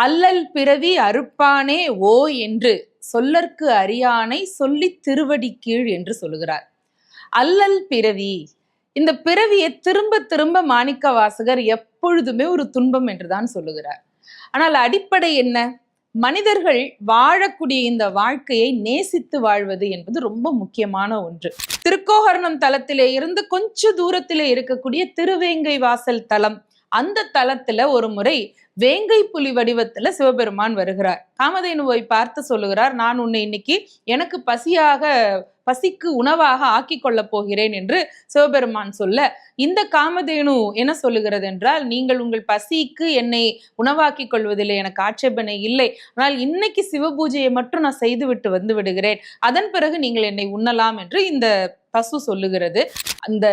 அல்லல் பிறவி அறுப்பானே ஓ என்று சொல்லற்கு அறியானை சொல்லி திருவடி கீழ் என்று சொல்லுகிறார். அல்லல் பிறவி, இந்த பிறவியை திரும்ப திரும்ப மாணிக்க வாசகர் எப்பொழுதுமே ஒரு துன்பம் என்றுதான் சொல்லுகிறார். ஆனால் அடிப்படை என்ன? மனிதர்கள் வாழக்கூடிய இந்த வாழ்க்கையை நேசித்து வாழ்வது என்பது ரொம்ப முக்கியமான ஒன்று. திருக்கோகர்ணம் தலத்திலே இருந்து கொஞ்ச தூரத்திலே இருக்கக்கூடிய திருவேங்கை வாசல் தலம், அந்த தலத்துல ஒரு முறை வேங்கை புலி வடிவத்துல சிவபெருமான் வருகிறார். காமதேனுவை பார்த்து சொல்லுகிறார், நான் உன்னை இன்னைக்கு எனக்கு பசிக்கு உணவாக ஆக்கி கொள்ள போகிறேன் என்று சிவபெருமான் சொல்ல, இந்த காமதேனு என்ன சொல்லுகிறது என்றால், நீங்கள் உங்கள் பசிக்கு என்னை உணவாக்கி கொள்வதில்லை, எனக்கு ஆட்சேபனை இல்லை, ஆனால் இன்னைக்கு சிவபூஜையை மட்டும் நான் செய்துவிட்டு வந்து விடுகிறேன், அதன் பிறகு நீங்கள் என்னை உண்ணலாம் என்று இந்த பசு சொல்லுகிறது. அந்த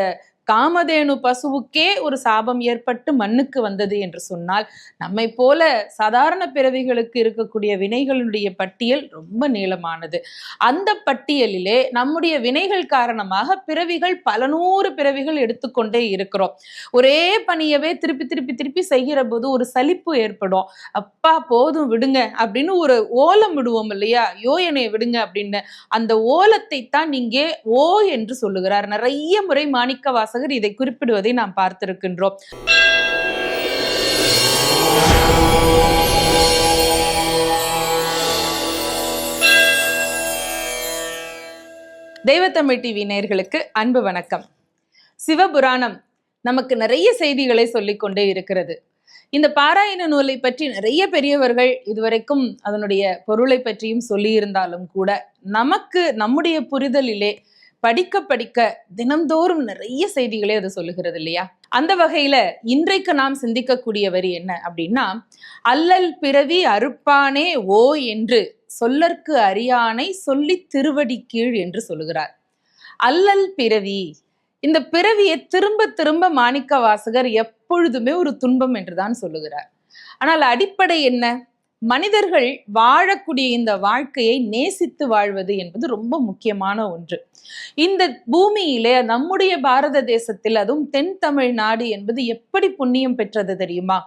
காமதேனு பசுவுக்கே ஒரு சாபம் ஏற்பட்டு மண்ணுக்கு வந்தது என்று சொன்னால், நம்மை போல சாதாரண பிறவிகளுக்கு இருக்கக்கூடிய வினைகளுடைய பட்டியல் ரொம்ப நீளமானது. அந்த பட்டியலிலே நம்முடைய வினைகள் காரணமாக பிறவிகள் பல நூறு பிறவிகள் எடுத்துக்கொண்டே இருக்கிறோம். ஒரே பணியவே திருப்பி திருப்பி திருப்பி செய்கிற போது ஒரு சலிப்பு ஏற்படும். அப்பா போதும் விடுங்க அப்படின்னு ஒரு ஓலம் விடுவோம் இல்லையா, யோ என்னை விடுங்க அப்படின்னு. அந்த ஓலத்தை தான் இங்கே ஓ என்று சொல்லுகிறார். நிறைய முறை மாணிக்க வாசகர் இதை குறிப்பிடுவதை நாம் பார்த்திருக்கின்றோம். தெய்வத்தமிழ் டிவி நேயர்களுக்கு அன்பு வணக்கம். சிவபுராணம் நமக்கு நிறைய செய்திகளை சொல்லிக்கொண்டே இருக்கிறது. இந்த பாராயண நூலை பற்றி நிறைய பெரியவர்கள் இதுவரைக்கும் அதனுடைய பொருளை பற்றியும் சொல்லி இருந்தாலும் கூட, நமக்கு நம்முடைய புரிதலிலே படிக்க படிக்க தினந்தோறும் நிறைய செய்திகளே அது சொல்லுகிறது இல்லையா? அந்த வகையில இன்றைக்கு நாம் சிந்திக்கக்கூடிய வரி என்ன அப்படின்னா, அல்லல் பிறவி அறுப்பானே ஓ என்று சொல்லற்கு அறியானை சொல்லி திருவடி கீழ் என்று சொல்லுகிறார். அல்லல் பிறவி, இந்த பிறவியை திரும்ப திரும்ப மாணிக்க வாசகர் எப்பொழுதுமே ஒரு துன்பம் என்றுதான் சொல்லுகிறார். ஆனால் அடிப்படை என்ன? மனிதர்கள் வாழக்கூடிய இந்த வாழ்க்கையை நேசித்து வாழ்வது என்பது ரொம்ப முக்கியமான ஒன்று. இந்த பூமியிலே, நம்முடைய பாரத தேசத்தில், அதுவும் தென் தமிழ்நாடு என்பது எப்படி புண்ணியம் பெற்றது தெரியுமா?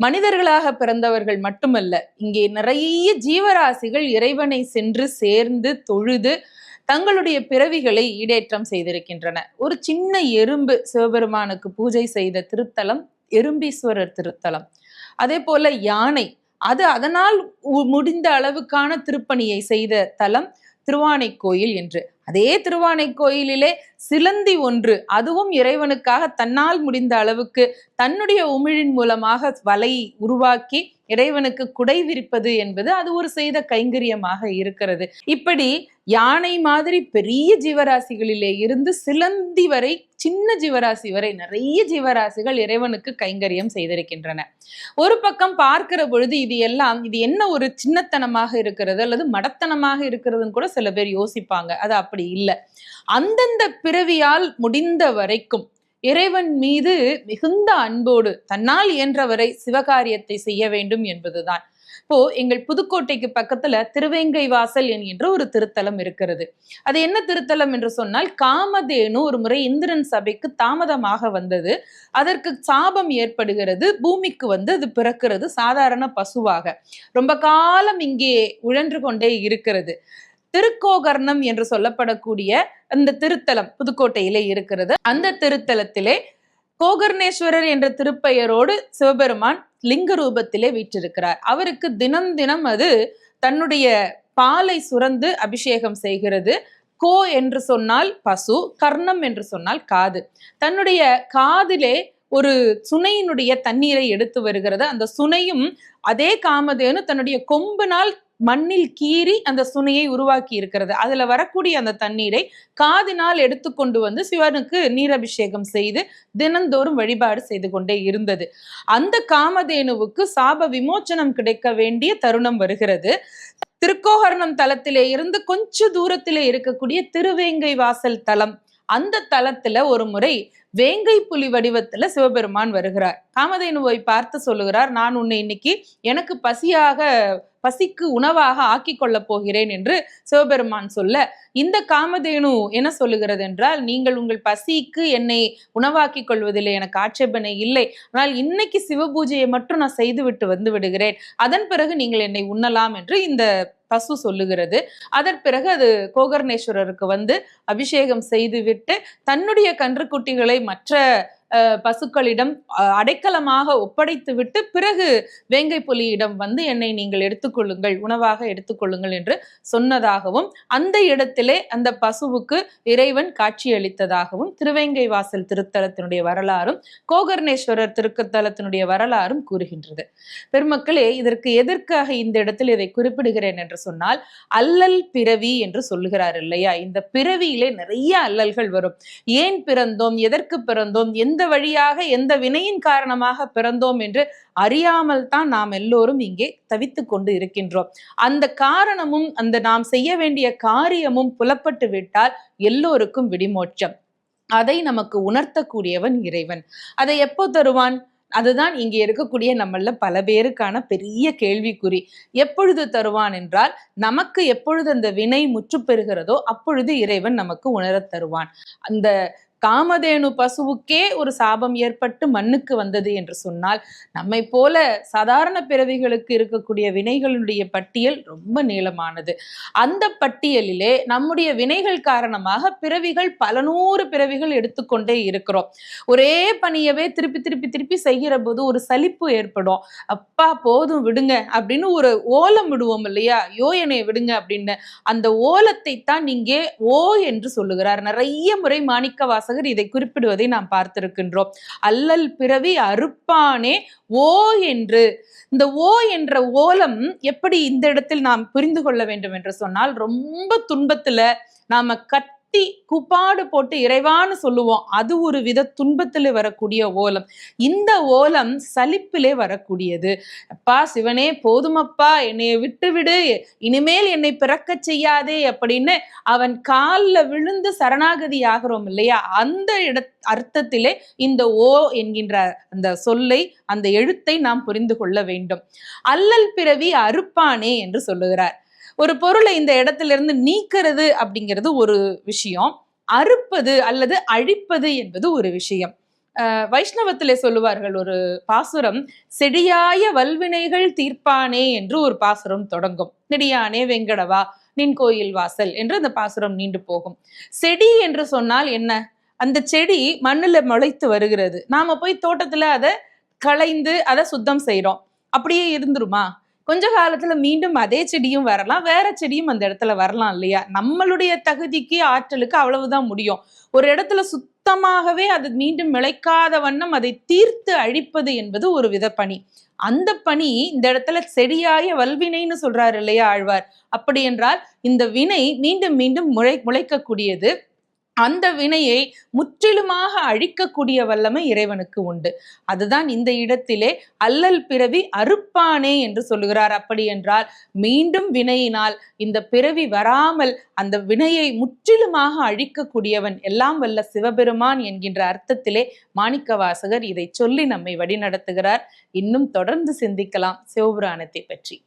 மனிதர்களாக பிறந்தவர்கள் மட்டுமல்ல, இங்கே நிறைய ஜீவராசிகள் இறைவனை சென்று சேர்ந்து தொழுது தங்களுடைய பிறவிகளை ஈடேற்றம் செய்திருக்கின்றன. ஒரு சின்ன எறும்பு சிவபெருமானுக்கு பூஜை செய்த திருத்தலம் எறும்பீஸ்வரர் திருத்தலம். அதே போல யானை, அது அதனால் முடிந்த அளவுக்கான திருப்பணியை செய்த தலம் திருவானைக்கோயில் என்று. அதே திருவானைக்கோயிலிலே சிலந்தி ஒன்று, அதுவும் இறைவனுக்காக தன்னால் முடிந்த அளவுக்கு தன்னுடைய உமிழின் மூலமாக வலை உருவாக்கி இறைவனுக்கு குடை விரிப்பது என்பது அது ஒரு செய்த கைங்கரியமாக இருக்கிறது. இப்படி யானை மாதிரி பெரிய ஜீவராசிகளிலே இருந்து சிலந்தி வரை, சின்ன ஜீவராசி வரை நிறைய ஜீவராசிகள் இறைவனுக்கு கைங்கரியம் செய்திருக்கின்றன. ஒரு பக்கம் பார்க்கிற பொழுது இது என்ன ஒரு சின்னத்தனமாக இருக்கிறது அல்லது மடத்தனமாக இருக்கிறதுன்னு கூட சில பேர் யோசிப்பாங்க. அது அப்படி இல்லை. அந்தந்த பிறவியால் முடிந்த வரைக்கும் இறைவன் மீது மிகுந்த அன்போடு தன்னால் இயன்றவரை சிவகாரியத்தை செய்ய வேண்டும் என்பதுதான். இப்போ எங்கள் புதுக்கோட்டைக்கு பக்கத்துல திருவேங்கை வாசல் என்கின்ற ஒரு திருத்தலம் இருக்கிறது. அது என்ன திருத்தலம் என்று சொன்னால், காமதேனு ஒரு முறை இந்திரன் சபைக்கு தாமதமாக வந்தது. அதற்கு சாபம் ஏற்படுகிறது. பூமிக்கு வந்து அது பிறக்கிறது சாதாரண பசுவாக. ரொம்ப காலம் இங்கே உழன்று கொண்டே இருக்கிறது. திருக்கோகர்ணம் என்று சொல்லப்படக்கூடிய அந்த திருத்தலம் புதுக்கோட்டையிலே இருக்கிறது. அந்த திருத்தலத்திலே கோகர்ணேஸ்வரர் என்ற திருப்பெயரோடு சிவபெருமான் லிங்க ரூபத்திலே வீற்றிருக்கிறார். அவருக்கு தினம் தினம் அது தன்னுடைய பாலை சுரந்து அபிஷேகம் செய்கிறது. கோ என்று சொன்னால் பசு, கர்ணம் என்று சொன்னால் காது. தன்னுடைய காதிலே ஒரு சுனையினுடைய தண்ணீரை எடுத்து வருகிறது. அந்த சுனையும் அதே காமதேனு தன்னுடைய கொம்பினால் மண்ணில் கீறி அந்த சுனையை உருவாக்கி இருக்கிறது. அதுல வரக்கூடிய அந்த தண்ணீரை காதினால் எடுத்துக்கொண்டு வந்து சிவனுக்கு நீரபிஷேகம் செய்து தினந்தோறும் வழிபாடு செய்து கொண்டே இருந்தது. அந்த காமதேனுவுக்கு சாப விமோச்சனம் கிடைக்க வேண்டிய தருணம் வருகிறது. திருக்கோகர்ணம் தலத்திலே இருந்து கொஞ்ச தூரத்திலே இருக்கக்கூடிய திருவேங்கை வாசல் தலம், அந்த தலத்துல ஒரு முறை வேங்கை புலி வடிவத்துல சிவபெருமான் வருகிறார். காமதேனுவை பார்த்து சொல்லுகிறார், நான் உன்னை இன்னைக்கு எனக்கு பசிக்கு உணவாக ஆக்கி கொள்ளப் போகிறேன் என்று சிவபெருமான் சொல்ல, இந்த காமதேனு என்ன சொல்லுகிறது என்றால், நீங்கள் உங்கள் பசிக்கு என்னை உணவாக்கி கொள்வதில்லை, எனக்கு ஆட்சேபனை இல்லை, ஆனால் இன்னைக்கு சிவபூஜையை மட்டும் நான் செய்துவிட்டு வந்து விடுகிறேன், அதன் பிறகு நீங்கள் என்னை உண்ணலாம் என்று இந்த பசு சொல்லுகிறது. அதன் பிறகு அது கோகர்ணேஸ்வரருக்கு வந்து அபிஷேகம் செய்துவிட்டு தன்னுடைய கன்றுக்குட்டிகளை மற்ற பசுக்களிடம் அடைக்கலமாக ஒப்படைத்து விட்டு பிறகு வேங்கை புலியிடம் வந்து என்னை நீங்கள் எடுத்துக்கொள்ளுங்கள், உணவாக எடுத்துக்கொள்ளுங்கள் என்று சொன்னதாகவும், அந்த இடத்திலே அந்த பசுவுக்கு இறைவன் காட்சியளித்ததாகவும் திருவேங்கை வாசல் திருத்தலத்தினுடைய வரலாறும் கோகர்ணேஸ்வரர் திருத்தலத்தினுடைய வரலாறும் கூறுகின்றது. பெருமக்களே, இதற்கு எதற்காக இந்த இடத்தில் இதை குறிப்பிடுகிறேன் என்று சொன்னால், அல்லல் பிறவி என்று சொல்லுகிறார் இல்லையா? இந்த பிறவியிலே நிறைய அல்லல்கள் வரும். ஏன் பிறந்தோம், எதற்கு பிறந்தோம், எந்த வழியாக எந்த வினையின் காரணமாக பிறந்தோம் என்று அறியாமல் தான் நாம் எல்லோரும் இங்கே தவித்துக் கொண்டு இருக்கின்றோம். அந்த காரணமும் அந்த நாம் செய்ய வேண்டிய காரியமும் புலப்பட்டு விட்டால் எல்லோருக்கும் விடிமோட்சம். அதை நமக்கு உணர்த்தக்கூடியவன் இறைவன். அதை எப்போ தருவான்? அதுதான் இங்கே இருக்கக்கூடிய நம்மள பல பேருக்கான பெரிய கேள்விக்குறி. எப்பொழுது தருவான் என்றால், நமக்கு எப்பொழுது அந்த வினை முற்று பெறுகிறதோ அப்பொழுது இறைவன் நமக்கு உணரத் தருவான். அந்த காமதேனு பசுவுக்கே ஒரு சாபம் ஏற்பட்டு மண்ணுக்கு வந்தது என்று சொன்னால், நம்மை போல சாதாரண பிறவிகளுக்கு இருக்கக்கூடிய வினைகளுடைய பட்டியல் ரொம்ப நீளமானது. அந்த பட்டியலிலே நம்முடைய வினைகள் காரணமாக பிறவிகள் பல நூறு பிறவிகள் எடுத்துக்கொண்டே இருக்கிறோம். ஒரே பணியவே திருப்பி திருப்பி திருப்பி செய்கிற போது ஒரு சலிப்பு ஏற்படும். அப்பா போதும் விடுங்க அப்படின்னு ஒரு ஓலம் விடுவோம் இல்லையா? யோ என்னை விடுங்க அப்படின்னு. அந்த ஓலத்தை தான் இங்கே ஓ என்று சொல்லுகிறார். நிறைய முறை மாணிக்க வாசகர் இதை குறிப்பிடுவதை நாம் பார்த்திருக்கின்றோம். அல்லல் பிறவி அறுப்பானே ஓ என்று. இந்த ஓ என்ற ஓலம் எப்படி இந்த இடத்தில் நாம் புரிந்து கொள்ள வேண்டும் என்று சொன்னால், ரொம்ப துன்பத்துல நாம கூப்பாடு போட்டு இறைவான்னு சொல்லுவோம். அது ஒரு வித துன்பத்திலே வரக்கூடிய ஓலம். இந்த ஓலம் சலிப்பிலே வரக்கூடியது. அப்பா சிவனே போதுமப்பா, என்னை விட்டு விடு, இனிமேல் என்னை பிறக்க செய்யாதே அப்படின்னு அவன் காலில் விழுந்து சரணாகதி ஆகிறோம் இல்லையா? அந்த அர்த்தத்திலே இந்த ஓ என்கின்ற அந்த சொல்லை, அந்த எழுத்தை நாம் புரிந்து கொள்ள வேண்டும். அல்லல் பிறவி அறுப்பானே என்று சொல்லுகிறார். ஒரு பொருளை இந்த இடத்துல இருந்து நீக்கிறது அப்படிங்கிறது ஒரு விஷயம், அறுப்பது அல்லது அழிப்பது என்பது ஒரு விஷயம். வைஷ்ணவத்திலே சொல்லுவார்கள் ஒரு பாசுரம், செடியாய வல்வினைகள் தீர்ப்பானே என்று ஒரு பாசுரம் தொடங்கும். நெடியானே வெங்கடவா நின் கோயில் வாசல் என்று அந்த பாசுரம் நீண்டு போகும். செடி என்று சொன்னால் என்ன? அந்த செடி மண்ணுல முளைத்து வருகிறது. நாம போய் தோட்டத்துல அதை களைந்து அதை சுத்தம் செய்யறோம். அப்படியே இருந்துருமா? கொஞ்ச காலத்துல மீண்டும் அதே செடியும் வரலாம், வேற செடியும் அந்த இடத்துல வரலாம் இல்லையா? நம்மளுடைய தகுதிக்கு ஆற்றலுக்கு அவ்வளவுதான் முடியும். ஒரு இடத்துல சுத்தமாகவே அது மீண்டும் முளைக்காத வண்ணம் அதை தீர்த்து அழிப்பது என்பது ஒரு வித பணி. அந்த பணி இந்த இடத்துல செடியாய வல்வினைன்னு சொல்றாரு இல்லையா ஆழ்வார்? அப்படி என்றால் இந்த வினை மீண்டும் மீண்டும் முளைக்கக்கூடியது. அந்த வினையை முற்றிலுமாக அழிக்கக்கூடிய வல்லமை இறைவனுக்கு உண்டு. அதுதான் இந்த இடத்திலே அல்லல் பிறவி அறுப்பானே என்று சொல்லுகிறார். அப்படி என்றால் மீண்டும் வினையினால் இந்த பிறவி வராமல் அந்த வினையை முற்றிலுமாக அழிக்கக்கூடியவன் எல்லாம் வல்ல சிவபெருமான் என்கின்ற அர்த்தத்திலே மாணிக்க வாசகர் இதை சொல்லி நம்மை வழிநடத்துகிறார். இன்னும் தொடர்ந்து சிந்திக்கலாம் சிவபுராணத்தை பற்றி.